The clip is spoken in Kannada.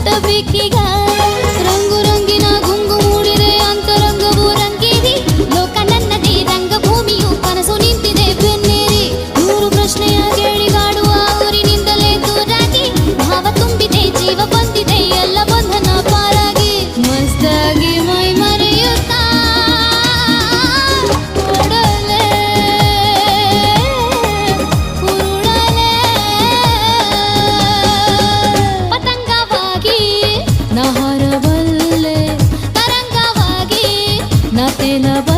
ಮುಟ್ಟಬೇಕೀಗ ರಂಗು ರಂಗಿನ ಗುಂಗು ಮೂಡಿದೆ ಅಂತರಂಗವು ರಂಗೇರಿ ಲೋಕ ನನ್ನದೇ ರಂಗಭೂಮಿಯು ಕನಸು ನಿಂತಿದೆ ಬೆನ್ನೇರಿ ನೂರು ಪ್ರಶ್ನೆಯ ಕೇಳಿಗಾಡುವ ಊರಿನಿಂದಲೇ ದೂರಾಗಿ ಭಾವ ತುಂಬಿದೆ ಜೀವ ಬಂದಿದೆ ಎಲ್ಲ ಬಂಧನ ಪಾರಾಗಿ ಮಸ್ತಾಗಿ ಮೈ ಮರೆಯುತ್ತಾ ಓಡಲೆ ಉರುಳಲೆ ಪತಂಗವಾಗಿ ನಾ ಹಾರಬಲ್ಲೆ ತರಂಗವಾಗಿ ನಾ ತೇಲಬಲ್ಲೆ